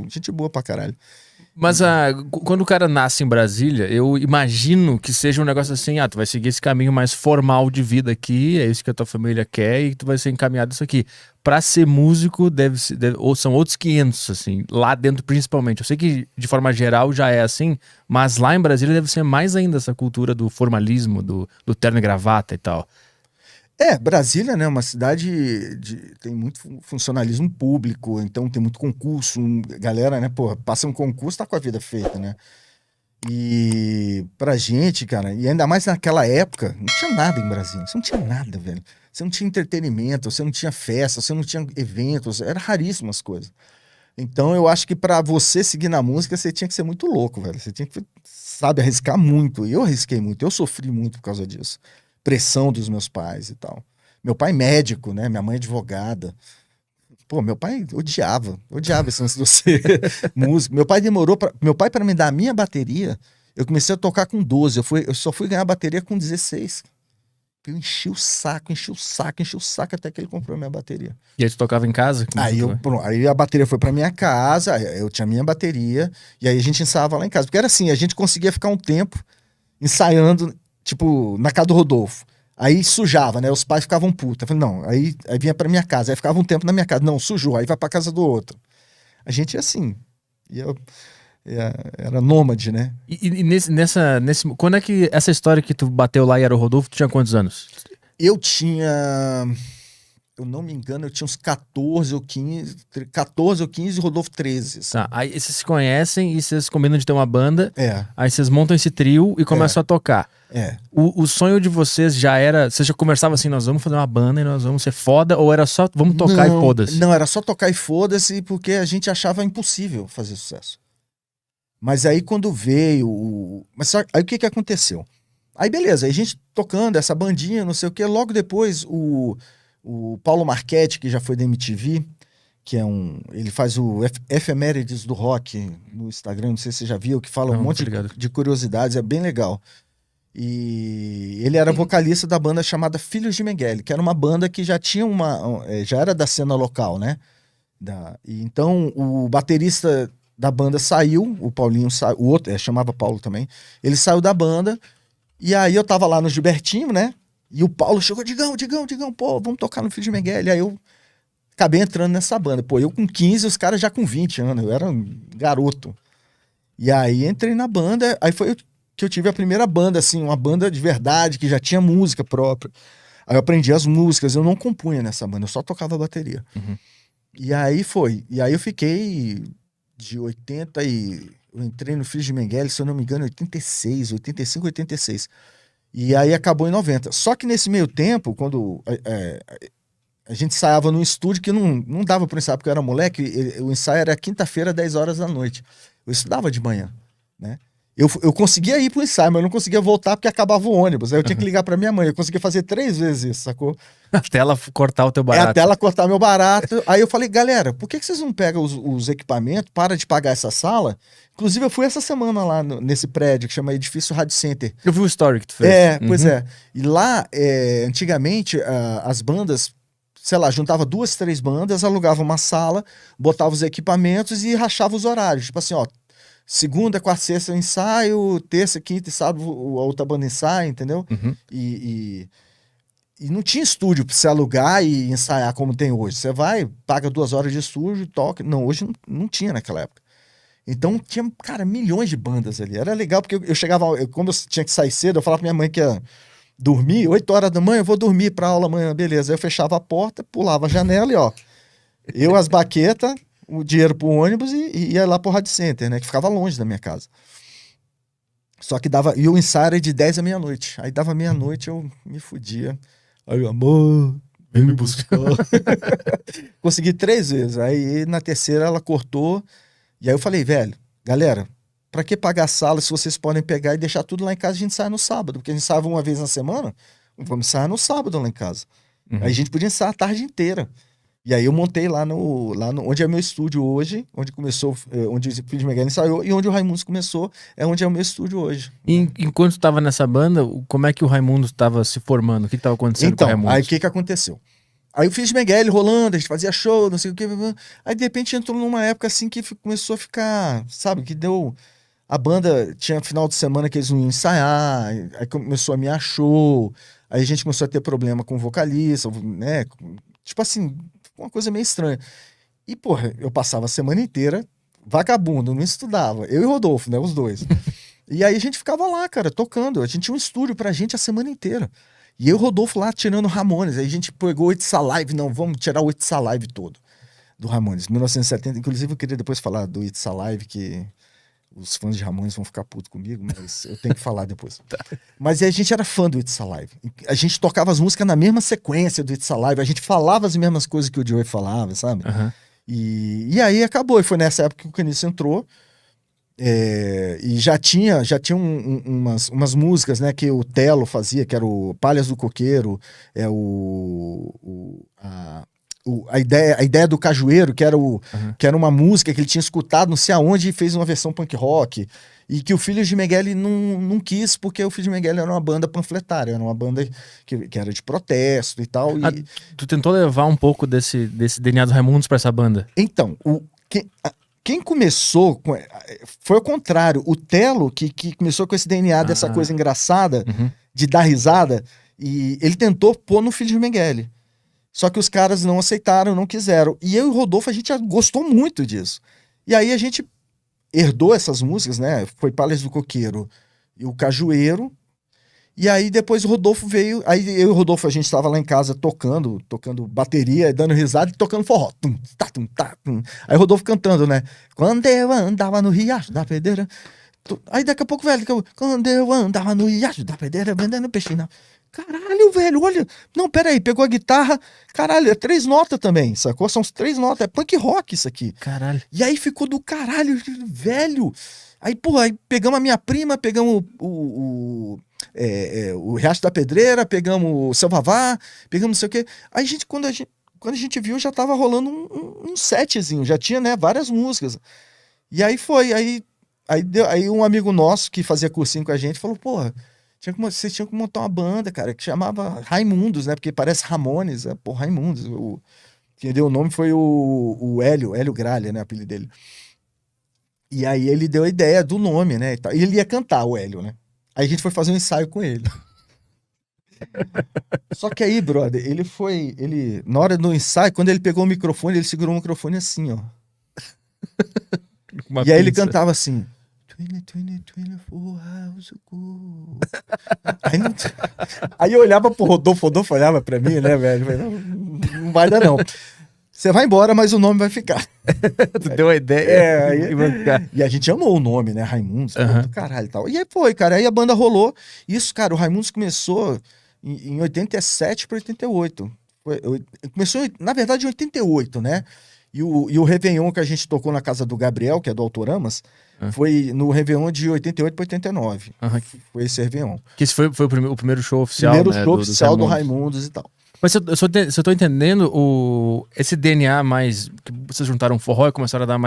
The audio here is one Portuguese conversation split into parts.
Gente boa pra caralho. Mas quando o cara nasce em Brasília, eu imagino que seja um negócio assim, tu vai seguir esse caminho mais formal de vida aqui, é isso que a tua família quer e tu vai ser encaminhado isso aqui. Pra ser músico, ou são outros 500, assim, lá dentro principalmente. Eu sei que de forma geral já é assim, mas lá em Brasília deve ser mais ainda essa cultura do formalismo, do terno e gravata e tal. Brasília, né, uma cidade tem muito funcionalismo público, então tem muito concurso, galera, né, pô, passa um concurso, tá com a vida feita, né? E pra gente, cara, e ainda mais naquela época, não tinha nada em Brasília, você não tinha nada, velho. Você não tinha entretenimento, você não tinha festa, você não tinha eventos, era raríssimo as coisas. Então eu acho que pra você seguir na música, você tinha que ser muito louco, velho. Você tinha que, sabe, arriscar muito. E eu arrisquei muito, eu sofri muito por causa disso. Pressão dos meus pais e tal. Meu pai médico, né? Minha mãe advogada. Pô, meu pai odiava esse lance de eu ser músico. Meu pai para me dar a minha bateria, eu comecei a tocar com 12, eu só fui ganhar a bateria com 16. Eu enchi o saco, até que ele comprou a minha bateria. E aí tu tocava em casa? Aí a bateria foi pra minha casa, eu tinha minha bateria, e aí a gente ensaiava lá em casa. Porque era assim, a gente conseguia ficar um tempo ensaiando, tipo, na casa do Rodolfo. Aí sujava, né? Os pais ficavam putos. Eu falei, não, aí vinha pra minha casa, aí ficava um tempo na minha casa. Não, sujou, aí vai pra casa do outro. A gente ia assim, era nômade, né? E quando é que essa história que tu bateu lá e era o Rodolfo, tu tinha quantos anos? Eu não me engano, eu tinha uns 14 ou 15 e o Rodolfo 13. Assim. Tá, aí vocês se conhecem e vocês combinam de ter uma banda, É. aí vocês montam esse trio e começam a tocar. O sonho de vocês já era, vocês já conversavam assim, nós vamos fazer uma banda e nós vamos ser foda, ou era só, vamos tocar e foda-se? Não, era só tocar e foda-se, porque a gente achava impossível fazer sucesso. Mas aí quando veio aí o que aconteceu? Aí beleza, aí a gente tocando essa bandinha, não sei o que, logo depois o Paulo Marchetti, que já foi da MTV, que ele faz o Efemérides do Rock no Instagram, não sei se você já viu, que fala um monte de curiosidades, é bem legal. E ele era vocalista da banda chamada Filhos de Mengele, que era uma banda que já tinha já era da cena local, né? E então o baterista da banda saiu, o Paulinho saiu, o outro, chamava Paulo também, ele saiu da banda, e aí eu tava lá no Gilbertinho, né? E o Paulo chegou, Digão, pô, vamos tocar no Filho de Mengele. Aí eu acabei entrando nessa banda. Pô, eu com 15, os caras já com 20 anos, eu era um garoto. E aí entrei na banda, aí foi que eu tive a primeira banda, assim, uma banda de verdade, que já tinha música própria. Aí eu aprendi as músicas, eu não compunha nessa banda, eu só tocava a bateria. Uhum. E aí eu fiquei de 80 eu entrei no Filho de Mengele, se eu não me engano, 85, 86. E aí acabou em 90. Só que nesse meio tempo, quando a gente ensaiava num estúdio que não dava para ensaiar, porque eu era moleque, o ensaio era quinta-feira, 10 horas da noite. Eu estudava de manhã, né? Eu conseguia ir pro ensaio, mas eu não conseguia voltar porque acabava o ônibus. Aí eu tinha que ligar pra minha mãe. Eu conseguia fazer 3 vezes isso, sacou? Até ela cortar o teu barato. Até ela cortar meu barato. Aí eu falei, galera, por que vocês não pegam os equipamentos, para de pagar essa sala? Inclusive, eu fui essa semana lá nesse prédio que chama Edifício Rádio Center. Eu vi o story que tu fez. Pois é. E lá, antigamente, as bandas, sei lá, juntava 2, 3 bandas, alugava uma sala, botava os equipamentos e rachava os horários. Tipo assim, ó, segunda, quarta, sexta eu ensaio, terça, quinta e sábado a outra banda ensaia, entendeu? Uhum. E não tinha estúdio pra você alugar e ensaiar como tem hoje. Você vai, paga 2 horas de estúdio, toca. Não, hoje não tinha naquela época. Então tinha, cara, milhões de bandas ali. Era legal porque eu chegava, como eu tinha que sair cedo, eu falava pra minha mãe que ia dormir, 8 horas da manhã, eu vou dormir pra aula amanhã, beleza. Aí eu fechava a porta, pulava a janela e ó, eu as baquetas, o dinheiro pro ônibus e ia lá pro Rádio Center, né? Que ficava longe da minha casa. Só que dava. E o ensaio era de 10 à meia-noite. Aí dava meia-noite, eu me fudia. Aí, amor, vem me buscar. Consegui 3 vezes. Aí na terceira ela cortou. E aí eu falei, velho, galera, pra que pagar a sala se vocês podem pegar e deixar tudo lá em casa? A gente sai no sábado. Porque a gente ensaiava uma vez na semana. Vamos ensaiar no sábado lá em casa. Uhum. Aí a gente podia ensaiar a tarde inteira. E aí eu montei lá onde é meu estúdio hoje, onde começou, onde o Filho de Mengele ensaiou, e onde o Raimundos começou, é onde é o meu estúdio hoje. Enquanto tu estava nessa banda, como é que o Raimundos estava se formando? O que estava acontecendo com o Raimundos? Aí o que aconteceu? Aí o Fiz Miguel rolando, a gente fazia show, não sei o que. Aí de repente entrou numa época assim que começou a ficar, sabe, que deu. A banda tinha final de semana que eles não iam ensaiar, aí começou a me show, aí a gente começou a ter problema com o vocalista, né? Tipo assim, uma coisa meio estranha. E, porra, eu passava a semana inteira vagabundo, não estudava. Eu e o Rodolfo, né? Os dois. E aí a gente ficava lá, cara, tocando. A gente tinha um estúdio pra gente a semana inteira. E eu e o Rodolfo lá tirando Ramones. Aí a gente pegou o It's Alive, não, vamos tirar o It's Alive todo do Ramones. 1970, inclusive eu queria depois falar do It's Alive, que os fãs de Ramones vão ficar putos comigo, mas eu tenho que falar depois. Tá. Mas aí a gente era fã do It's Alive. A gente tocava as músicas na mesma sequência do It's Alive. A gente falava as mesmas coisas que o Joey falava, sabe? Uhum. E aí acabou. E foi nessa época que o Caniço entrou. E já tinha umas músicas, né, que o Telo fazia, que era o Palhas do Coqueiro, a ideia do Cajueiro, que era uma música que ele tinha escutado não sei aonde e fez uma versão punk rock, e que o Filhos de Miguel não quis, porque o Filhos de Miguel era uma banda panfletária, era uma banda que era de protesto e tal. Tu tentou levar um pouco desse DNA dos Raimundos pra essa banda? Então, quem começou foi o contrário. O Telo que começou com esse DNA dessa coisa engraçada, de dar risada, e ele tentou pôr no Filho de Miguel. Só que os caras não aceitaram, não quiseram. E eu e o Rodolfo, a gente gostou muito disso. E aí a gente herdou essas músicas, né? Foi Palhas do Coqueiro e o Cajueiro. E aí depois o Rodolfo veio, aí eu e o Rodolfo, a gente estava lá em casa tocando bateria, dando risada e tocando forró. Tum, tá, tum, tá, tum. Aí o Rodolfo cantando, né? Quando eu andava no Riacho da Pedreira. Aí daqui a pouco, velho, quando eu andava no Riacho da Pedreira, vendendo peixinho. Caralho, velho, olha. Não, pera aí, pegou a guitarra. Caralho, é 3 notas também, sacou? São 3 notas, é punk rock isso aqui. Caralho. E aí ficou do caralho, velho. Aí, porra, aí pegamos a minha prima, pegamos o Riacho da Pedreira, pegamos o Seu Vavá, pegamos não sei o quê. Aí quando a gente viu, já tava rolando um setzinho, já tinha, né, várias músicas. E aí foi, aí um amigo nosso que fazia cursinho com a gente falou, porra, vocês tinham que montar uma banda, cara, que chamava Raimundos, né, porque parece Ramones, pô, Raimundos. Quem deu o nome foi o Hélio Gralha, né, o apelido dele. E aí ele deu a ideia do nome, né? E ele ia cantar, o Hélio, né? Aí a gente foi fazer um ensaio com ele. Só que aí, brother, na hora do ensaio, quando ele pegou o microfone, ele segurou o microfone assim, ó. E aí ele cantava assim. Aí eu olhava pro Rodolfo olhava pra mim, né, velho? Não vai dar, não. Você vai embora, mas o nome vai ficar. Tu deu a ideia. E a gente amou o nome, né? Raimundos, do caralho e tal. E aí foi, cara. Aí a banda rolou. Isso, cara, o Raimundos começou em 87 para 88. Começou, na verdade, em 88, né? E o Réveillon que a gente tocou na casa do Gabriel, que é do Autoramas, foi no Réveillon de 88 para 89. Foi esse Réveillon. Que esse foi o primeiro show oficial, primeiro show oficial do Raimundos e tal. Mas se eu tô entendendo, esse DNA mais... que vocês juntaram forró e começaram a dar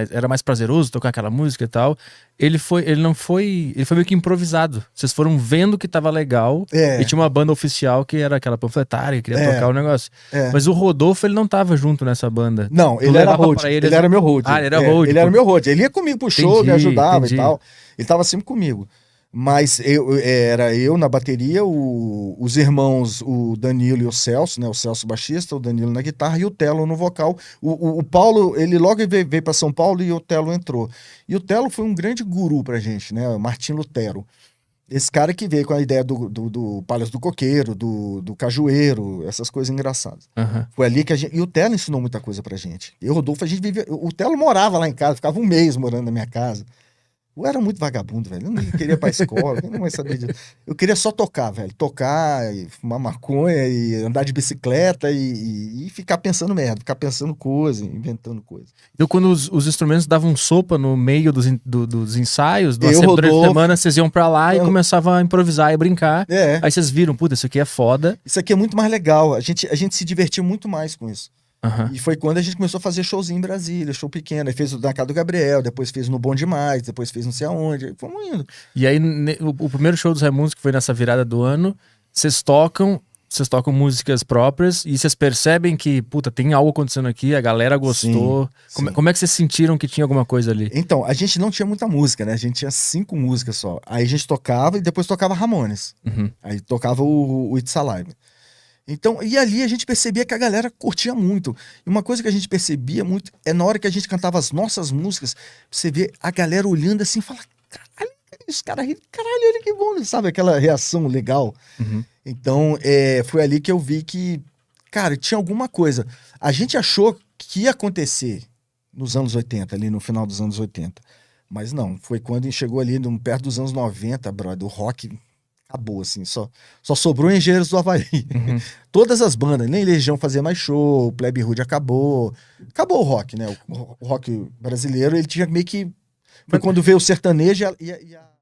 era mais prazeroso tocar aquela música e tal. Ele foi meio que improvisado. Vocês foram vendo que tava legal e tinha uma banda oficial que era aquela panfletária, que queria tocar o negócio. Mas o Rodolfo, ele não tava junto nessa banda. Não, ele era road. Ele era meu road. Ah, ele era road. Ele era meu road. Ele ia comigo pro show, me ajudava e tal. Ele tava sempre comigo. Mas era eu na bateria, os irmãos, o Danilo e o Celso, né? O Celso baixista, o Danilo na guitarra e o Telo no vocal. O Paulo, ele logo veio para São Paulo e o Telo entrou. E o Telo foi um grande guru pra gente, né? O Martim Lutero. Esse cara que veio com a ideia do Palhas do Coqueiro, do Cajueiro, essas coisas engraçadas. Foi ali que a gente... E o Telo ensinou muita coisa pra gente. E o Rodolfo, a gente vivia... O Telo morava lá em casa, ficava um mês morando na minha casa. Eu era muito vagabundo, velho. Eu não queria ir pra escola, eu não ia saber disso. Eu queria só tocar, velho. Tocar, e fumar maconha, e andar de bicicleta, e ficar pensando merda, ficar pensando coisa, inventando coisa. Então, quando os instrumentos davam sopa no meio dos ensaios, durante a semana, vocês iam pra lá e começavam a improvisar e brincar. Aí vocês viram, puta, isso aqui é foda. Isso aqui é muito mais legal. A gente se divertiu muito mais com isso. E foi quando a gente começou a fazer showzinho em Brasília, show pequeno. Aí fez o da casa do Gabriel, depois fez no Bom Demais, depois fez não sei aonde. Aí fomos indo. E aí, o primeiro show dos Raimundos, que foi nessa virada do ano, vocês tocam, vocês tocam músicas próprias e vocês percebem que, puta, tem algo acontecendo aqui, a galera gostou. Sim. Como é que vocês sentiram que tinha alguma coisa ali? Então, a gente não tinha muita música, né? A gente tinha 5 músicas só. Aí a gente tocava e depois tocava Ramones. Uhum. Aí tocava o It's Alive. Então, e ali a gente percebia que a galera curtia muito. E uma coisa que a gente percebia muito é na hora que a gente cantava as nossas músicas, você vê a galera olhando assim e fala: caralho, os caras rindo, caralho, olha que bom, sabe? Aquela reação legal. Uhum. Então, foi ali que eu vi que, cara, tinha alguma coisa. A gente achou que ia acontecer nos anos 80, ali no final dos anos 80. Mas não, foi quando chegou ali perto dos anos 90, brother, o rock acabou, assim, só sobrou Engenheiros do Havaí. Uhum. Todas as bandas, nem Legião fazia mais show, Plebe Rude acabou o rock, né? O rock brasileiro, ele tinha meio que... Foi quando veio o sertanejo e a...